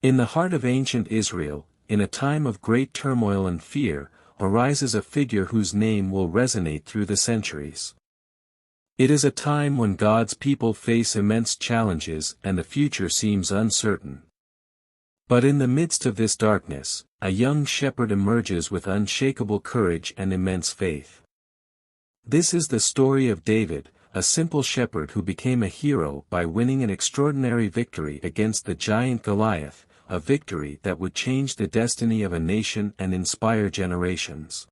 In the heart of ancient Israel, in a time of great turmoil and fear, arises a figure whose name will resonate through the centuries. It is a time when God's people face immense challenges and the future seems uncertain. But in the midst of this darkness, a young shepherd emerges with unshakable courage and immense faith. This is the story of David, a simple shepherd who became a hero by winning an extraordinary victory against the giant Goliath, a victory that would change the destiny of a nation and inspire generations.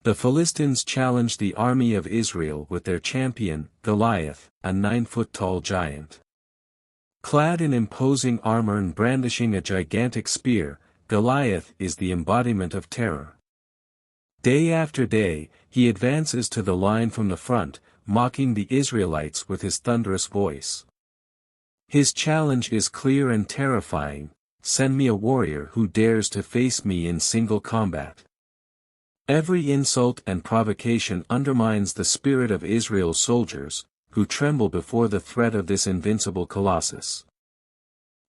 The Philistines challenged the army of Israel with their champion, Goliath, a 9-foot-tall giant. Clad in imposing armor and brandishing a gigantic spear, Goliath is the embodiment of terror. Day after day, he advances to the line from the front, mocking the Israelites with his thunderous voice. His challenge is clear and terrifying: send me a warrior who dares to face me in single combat. Every insult and provocation undermines the spirit of Israel's soldiers, who tremble before the threat of this invincible colossus.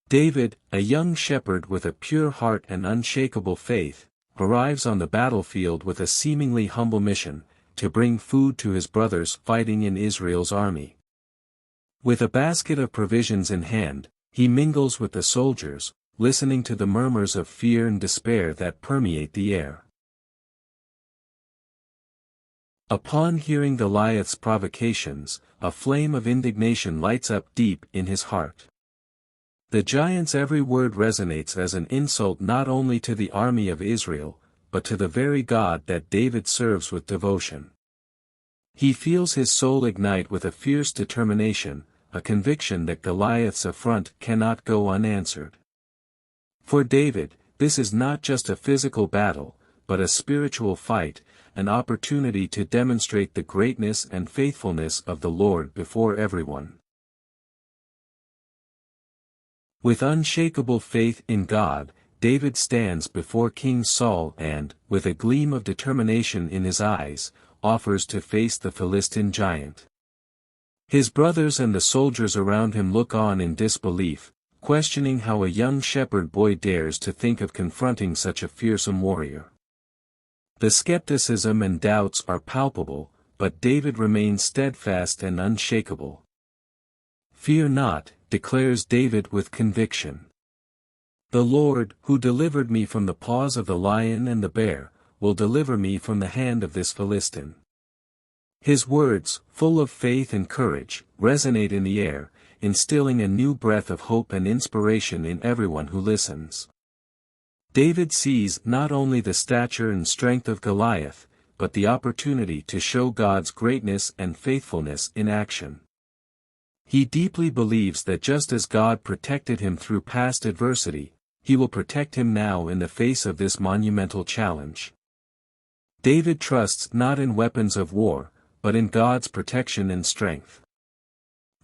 David, a young shepherd with a pure heart and unshakable faith, arrives on the battlefield with a seemingly humble mission: to bring food to his brothers fighting in Israel's army. With a basket of provisions in hand, he mingles with the soldiers, listening to the murmurs of fear and despair that permeate the air. Upon hearing Goliath's provocations, a flame of indignation lights up deep in his heart. The giant's every word resonates as an insult not only to the army of Israel, but to the very God that David serves with devotion. He feels his soul ignite with a fierce determination, a conviction that Goliath's affront cannot go unanswered. For David, this is not just a physical battle, but a spiritual fight, an opportunity to demonstrate the greatness and faithfulness of the Lord before everyone. With unshakable faith in God, David stands before King Saul and, with a gleam of determination in his eyes, offers to face the Philistine giant. His brothers and the soldiers around him look on in disbelief, questioning how a young shepherd boy dares to think of confronting such a fearsome warrior. The skepticism and doubts are palpable, but David remains steadfast and unshakable. "Fear not," declares David with conviction. "The Lord, who delivered me from the paws of the lion and the bear, will deliver me from the hand of this Philistine." His words, full of faith and courage, resonate in the air, instilling a new breath of hope and inspiration in everyone who listens. David sees not only the stature and strength of Goliath, but the opportunity to show God's greatness and faithfulness in action. He deeply believes that just as God protected him through past adversity, He will protect him now in the face of this monumental challenge. David trusts not in weapons of war, but in God's protection and strength.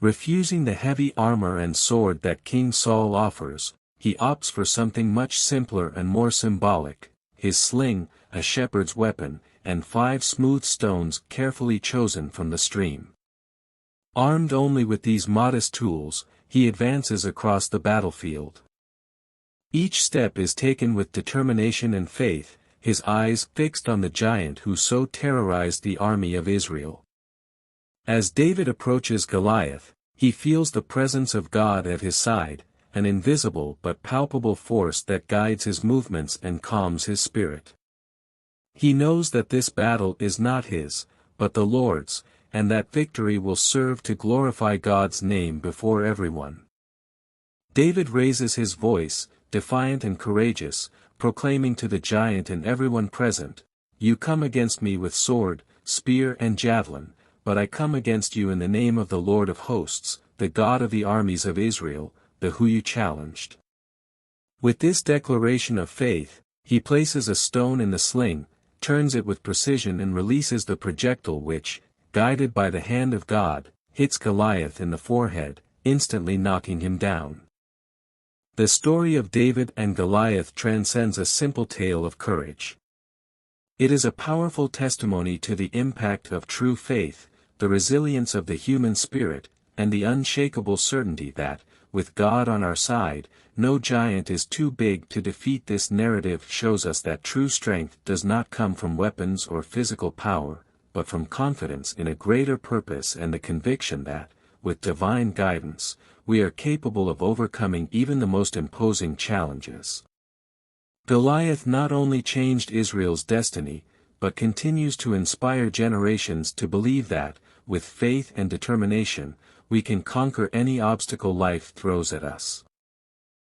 Refusing the heavy armor and sword that King Saul offers, he opts for something much simpler and more symbolic: his sling, a shepherd's weapon, and 5 smooth stones carefully chosen from the stream. Armed only with these modest tools, he advances across the battlefield. Each step is taken with determination and faith, his eyes fixed on the giant who so terrorized the army of Israel. As David approaches Goliath, he feels the presence of God at his side, an invisible but palpable force that guides his movements and calms his spirit. He knows that this battle is not his, but the Lord's, and that victory will serve to glorify God's name before everyone. David raises his voice, defiant and courageous, proclaiming to the giant and everyone present, "You come against me with sword, spear and javelin, but I come against you in the name of the Lord of hosts, the God of the armies of Israel, the who you challenged." With this declaration of faith, he places a stone in the sling, turns it with precision and releases the projectile which, guided by the hand of God, hits Goliath in the forehead, instantly knocking him down. The story of David and Goliath transcends a simple tale of courage. It is a powerful testimony to the impact of true faith, the resilience of the human spirit, and the unshakable certainty that, with God on our side, no giant is too big to defeat. This narrative shows us that true strength does not come from weapons or physical power, but from confidence in a greater purpose and the conviction that, with divine guidance, we are capable of overcoming even the most imposing challenges. Goliath not only changed Israel's destiny, but continues to inspire generations to believe that, with faith and determination, we can conquer any obstacle life throws at us.